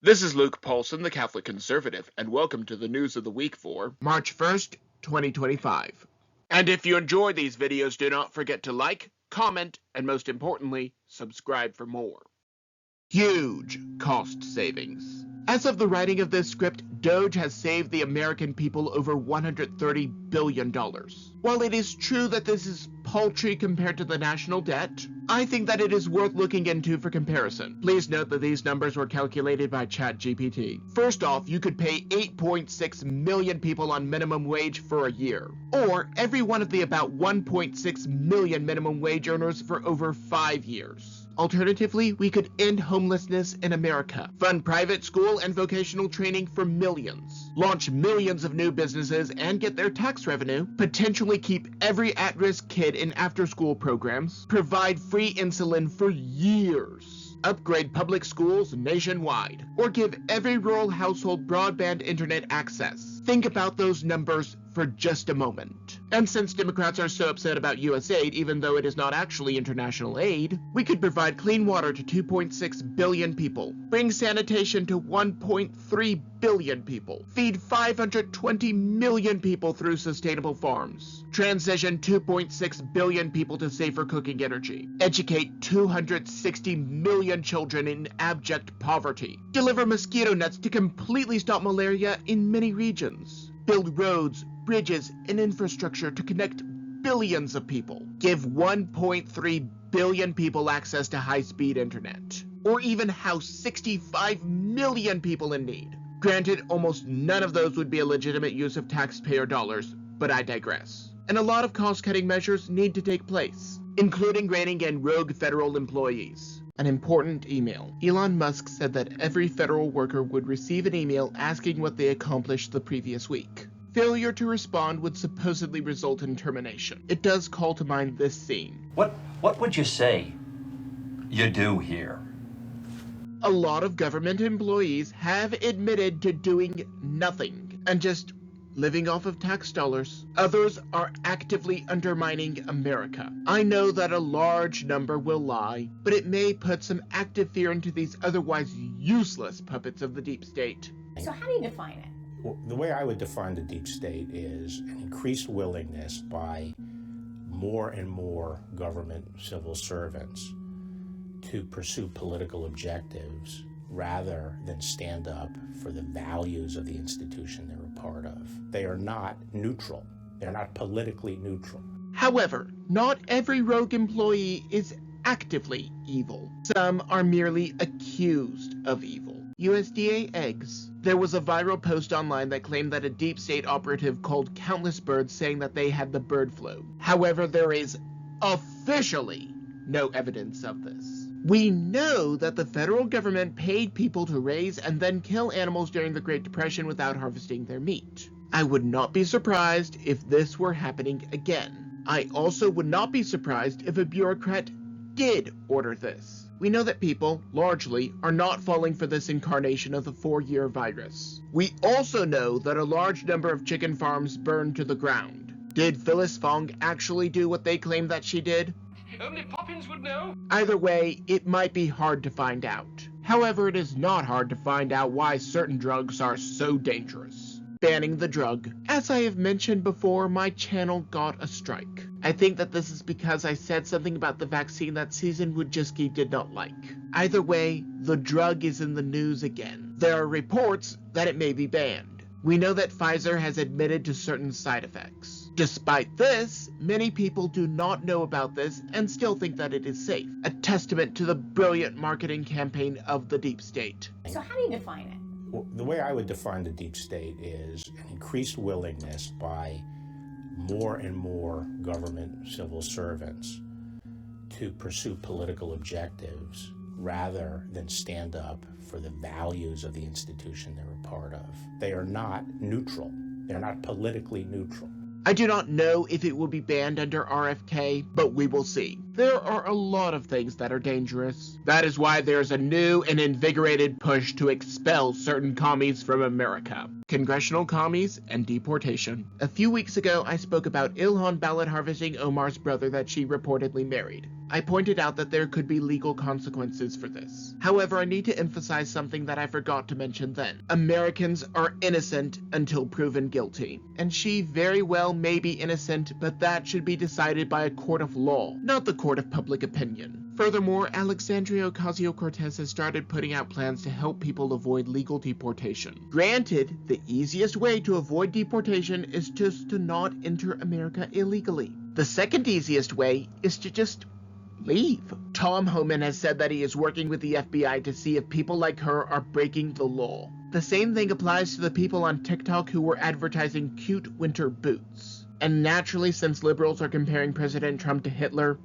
This is LukePaulson, the Catholic Conservative, and welcome to the news of the week for March 1st, 2025. And if you enjoy these videos, do not forget to like, comment, and most importantly, subscribe for more. Huge cost savings. As of the writing of this script, D.O.G.E has saved the American people over $130 billion. While it is true that this is paltry compared to the national debt, I think that it is worth looking into for comparison. Please note that these numbers were calculated by ChatGPT. First off, you could pay 8.6 million people on minimum wage for a year, or every one of the about 1.6 million minimum wage earners for over 5 years. Alternatively, we could end homelessness in America, fund private school and vocational training for millions, launch millions of new businesses and get their tax revenue, potentially keep every at-risk kid in after-school programs, provide free insulin for years, upgrade public schools nationwide, or give every rural household broadband internet access. Think about those numbers for just a moment. And since Democrats are so upset about USAID, even though it is not actually international aid, we could provide clean water to 2.6 billion people, bring sanitation to 1.3 billion people, feed 520 million people through sustainable farms, transition 2.6 billion people to safer cooking energy, educate 260 million children in abject poverty, deliver mosquito nets to completely stop malaria in many regions, build roads, bridges, and infrastructure to connect billions of people, give 1.3 billion people access to high-speed internet, or even house 65 million people in need. Granted, almost none of those would be a legitimate use of taxpayer dollars, but I digress. And a lot of cost-cutting measures need to take place, including reining in rogue federal employees. An important email. Elon Musk said that every federal worker would receive an email asking what they accomplished the previous week. Failure to respond would supposedly result in termination. It does call to mind this scene. What would you say you do here? A lot of government employees have admitted to doing nothing and just living off of tax dollars. Others are actively undermining America. I know that a large number will lie, but it may put some active fear into these otherwise useless puppets of the deep state. So how do you define it? Well, the way I would define the deep state is an increased willingness by more and more government civil servants to pursue political objectives rather than stand up for the values of the institution they're a part of. They are not neutral. They're not politically neutral. However, not every rogue employee is actively evil. Some are merely accused of evil. USDA Eggs. There was a viral post online that claimed that a deep state operative called countless birds saying that they had the bird flu. However, there is officially no evidence of this. We know that the federal government paid people to raise and then kill animals during the Great Depression without harvesting their meat. I would not be surprised if this were happening again. I also would not be surprised if a bureaucrat did order this. We know that people, largely, are not falling for this incarnation of the 4-year virus. We also know that a large number of chicken farms burned to the ground. Did Phyllis Fong actually do what they claim that she did? Only Poppins would know. Either way, it might be hard to find out. However, it is not hard to find out why certain drugs are so dangerous. Banning the drug. As I have mentioned before, my channel got a strike. I think that this is because I said something about the vaccine that Susan Wojcicki did not like. Either way, the drug is in the news again. There are reports that it may be banned. We know that Pfizer has admitted to certain side effects. Despite this, many people do not know about this and still think that it is safe. A testament to the brilliant marketing campaign of the deep state. So how do you define it? Well, the way I would define the deep state is an increased willingness by more and more government civil servants to pursue political objectives rather than stand up for the values of the institution they're a part of. They are not neutral. They're not politically neutral. I do not know if it will be banned under RFK, but we will see. There are a lot of things that are dangerous. That is why there's a new and invigorated push to expel certain commies from America. Congressional Commies, and Deportation. A few weeks ago, I spoke about Ilhan ballot harvesting Omar's brother that she reportedly married. I pointed out that there could be legal consequences for this. However, I need to emphasize something that I forgot to mention then. Americans are innocent until proven guilty. And she very well may be innocent, but that should be decided by a court of law, not the court of public opinion. Furthermore, Alexandria Ocasio-Cortez has started putting out plans to help people avoid legal deportation. Granted, the easiest way to avoid deportation is just to not enter America illegally. The second easiest way is to just leave. Tom Homan has said that he is working with the FBI to see if people like her are breaking the law. The same thing applies to the people on TikTok who were advertising cute winter boots. And naturally, since liberals are comparing President Trump to Hitler,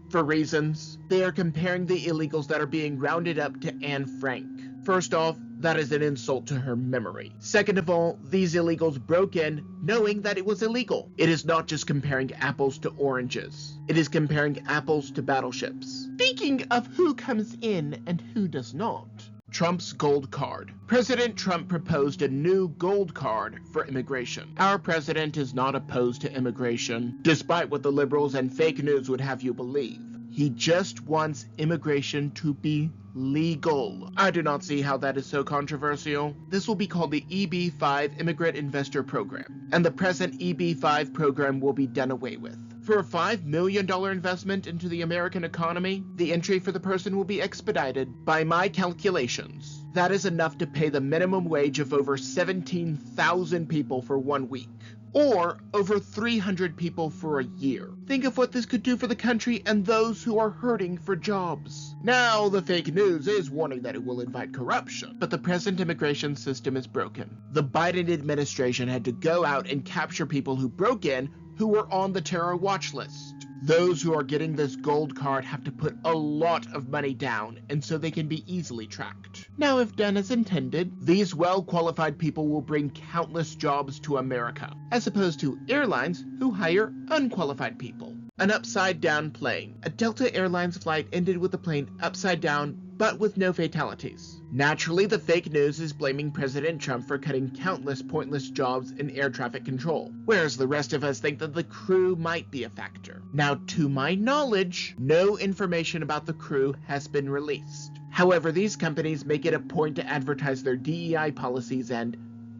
for reasons, they are comparing the illegals that are being rounded up to Anne Frank. First off, that is an insult to her memory. Second of all, these illegals broke in knowing that it was illegal. It is not just comparing apples to oranges. It is comparing apples to battleships. Speaking of who comes in and who does not, Trump's gold card. President Trump proposed a new gold card for immigration. Our president is not opposed to immigration, despite what the liberals and fake news would have you believe. He just wants immigration to be legal. I do not see how that is so controversial. This will be called the EB-5 Immigrant Investor Program, and the present EB-5 program will be done away with. For a $5 million investment into the American economy, the entry for the person will be expedited. By my calculations, that is enough to pay the minimum wage of over 17,000 people for 1 week, or over 300 people for a year. Think of what this could do for the country and those who are hurting for jobs. Now, the fake news is warning that it will invite corruption, but the present immigration system is broken. The Biden administration had to go out and capture people who broke in who were on the terror watch list. Those who are getting this gold card have to put a lot of money down, and so they can be easily tracked. Now, if done as intended, these well-qualified people will bring countless jobs to America, as opposed to airlines who hire unqualified people. An upside-down plane. A Delta Airlines flight ended with the plane upside down, but with no fatalities. Naturally, the fake news is blaming President Trump for cutting countless pointless jobs in air traffic control, whereas the rest of us think that the crew might be a factor. Now, to my knowledge, no information about the crew has been released. However, these companies make it a point to advertise their DEI policies and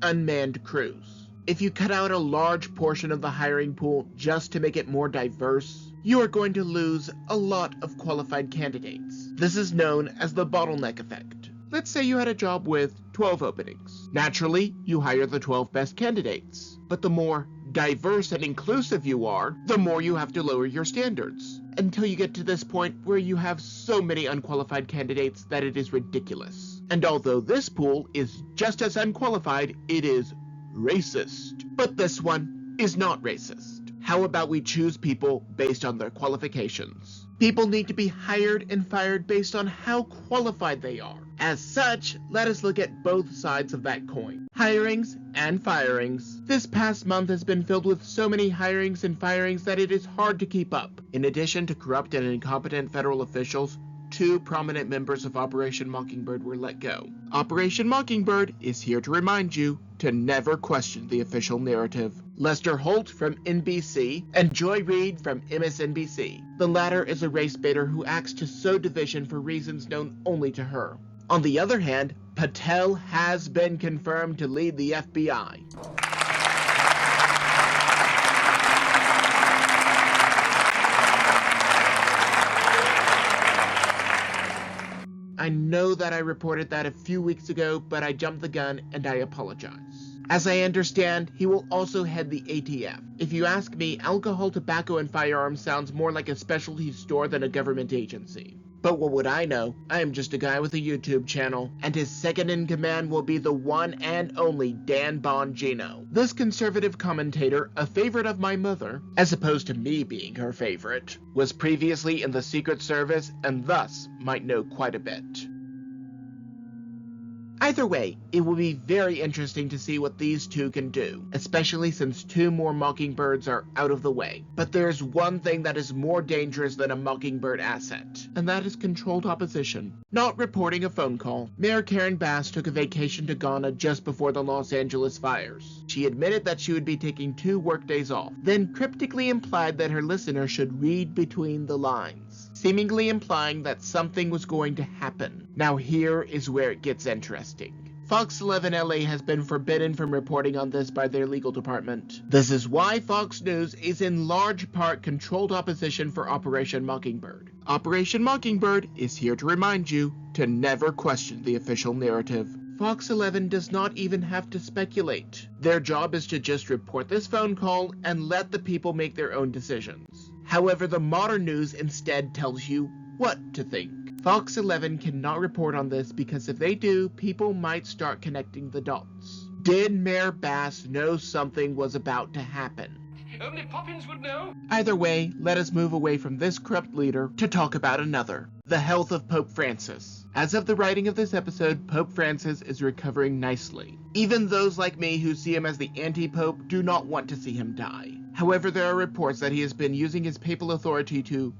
unmanned crews. If you cut out a large portion of the hiring pool just to make it more diverse, you are going to lose a lot of qualified candidates. This is known as the bottleneck effect. Let's say you had a job with 12 openings. Naturally, you hire the 12 best candidates. But the more diverse and inclusive you are, the more you have to lower your standards, until you get to this point where you have so many unqualified candidates that it is ridiculous. And although this pool is just as unqualified, it is racist. But this one is not racist. How about we choose people based on their qualifications? People need to be hired and fired based on how qualified they are. As such, let us look at both sides of that coin. Hirings and firings. This past month has been filled with so many hirings and firings that it is hard to keep up. In addition to corrupt and incompetent federal officials, 2 prominent members of Operation Mockingbird were let go. Operation Mockingbird is here to remind you to never question the official narrative. Lester Holt from NBC and Joy Reid from MSNBC. The latter is a race baiter who acts to sow division for reasons known only to her. On the other hand, Patel has been confirmed to lead the FBI. I know that I reported that a few weeks ago, but I jumped the gun and I apologize. As I understand, he will also head the ATF. If you ask me, alcohol, tobacco, and firearms sounds more like a specialty store than a government agency. But what would I know? I am just a guy with a YouTube channel, and his second in command will be the one and only Dan Bongino. This conservative commentator, a favorite of my mother, as opposed to me being her favorite, was previously in the Secret Service and thus might know quite a bit. Either way, it will be very interesting to see what these two can do, especially since 2 more mockingbirds are out of the way. But there's one thing that is more dangerous than a mockingbird asset, and that is controlled opposition. Not reporting a phone call, Mayor Karen Bass took a vacation to Ghana just before the Los Angeles fires. She admitted that she would be taking 2 workdays off, then cryptically implied that her listener should read between the lines, seemingly implying that something was going to happen. Now here is where it gets interesting. Fox 11 LA has been forbidden from reporting on this by their legal department. This is why Fox News is in large part controlled opposition for Operation Mockingbird. Operation Mockingbird is here to remind you to never question the official narrative. Fox 11 does not even have to speculate. Their job is to just report this phone call and let the people make their own decisions. However, the modern news instead tells you what to think. Fox 11 cannot report on this because if they do, people might start connecting the dots. Did Mayor Bass know something was about to happen? Only Poppins would know. Either way, let us move away from this corrupt leader to talk about another, the health of Pope Francis. As of the writing of this episode, Pope Francis is recovering nicely. Even those like me who see him as the anti-pope do not want to see him die. However, there are reports that he has been using his papal authority to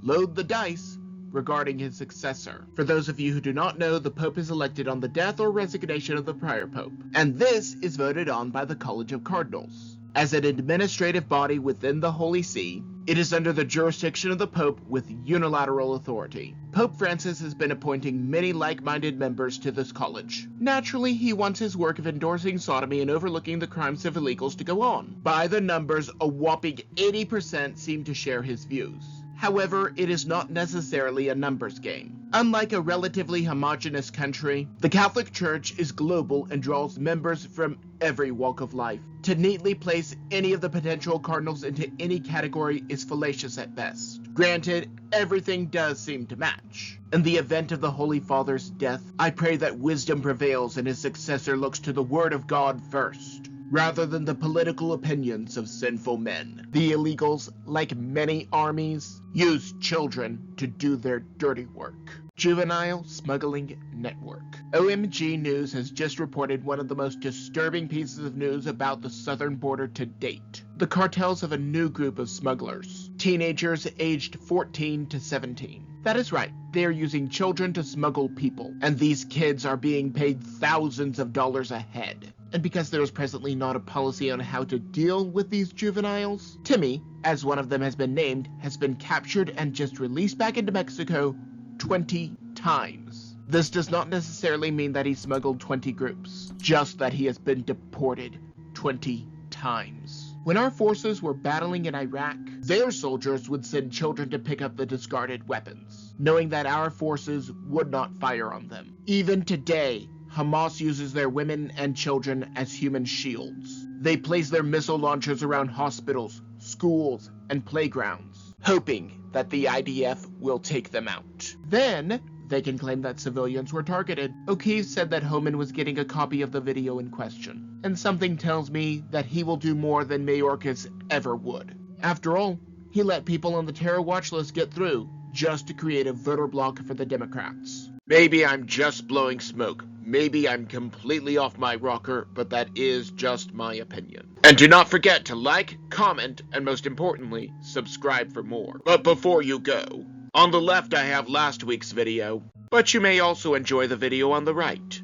load the dice regarding his successor. For those of you who do not know, the Pope is elected on the death or resignation of the prior Pope, and this is voted on by the College of Cardinals. As an administrative body within the Holy See, it is under the jurisdiction of the Pope with unilateral authority. Pope Francis has been appointing many like-minded members to this college. Naturally, he wants his work of endorsing sodomy and overlooking the crimes of illegals to go on. By the numbers, a whopping 80% seem to share his views. However, it is not necessarily a numbers game. Unlike a relatively homogeneous country, the Catholic Church is global and draws members from every walk of life. To neatly place any of the potential cardinals into any category is fallacious at best. Granted, everything does seem to match. In the event of the Holy Father's death, I pray that wisdom prevails and his successor looks to the Word of God first, rather than the political opinions of sinful men. The illegals, like many armies, use children to do their dirty work. Juvenile Smuggling Network. OMG News has just reported one of the most disturbing pieces of news about the southern border to date. The cartels have a new group of smugglers, teenagers aged 14 to 17. That is right, they are using children to smuggle people, and these kids are being paid thousands of dollars a head. And because there is presently not a policy on how to deal with these juveniles, Timmy, as one of them has been named, has been captured and just released back into Mexico 20 times. This does not necessarily mean that he smuggled 20 groups, just that he has been deported 20 times. When our forces were battling in Iraq, their soldiers would send children to pick up the discarded weapons, knowing that our forces would not fire on them. Even today, Hamas uses their women and children as human shields. They place their missile launchers around hospitals, schools, and playgrounds, hoping that the IDF will take them out. Then, they can claim that civilians were targeted. O'Keefe said that Homan was getting a copy of the video in question, and something tells me that he will do more than Mayorkas ever would. After all, he let people on the terror watch list get through, just to create a voter bloc for the Democrats. Maybe I'm just blowing smoke. Maybe I'm completely off my rocker, but that is just my opinion. And do not forget to like, comment, and most importantly, subscribe for more. But before you go, on the left I have last week's video, but you may also enjoy the video on the right.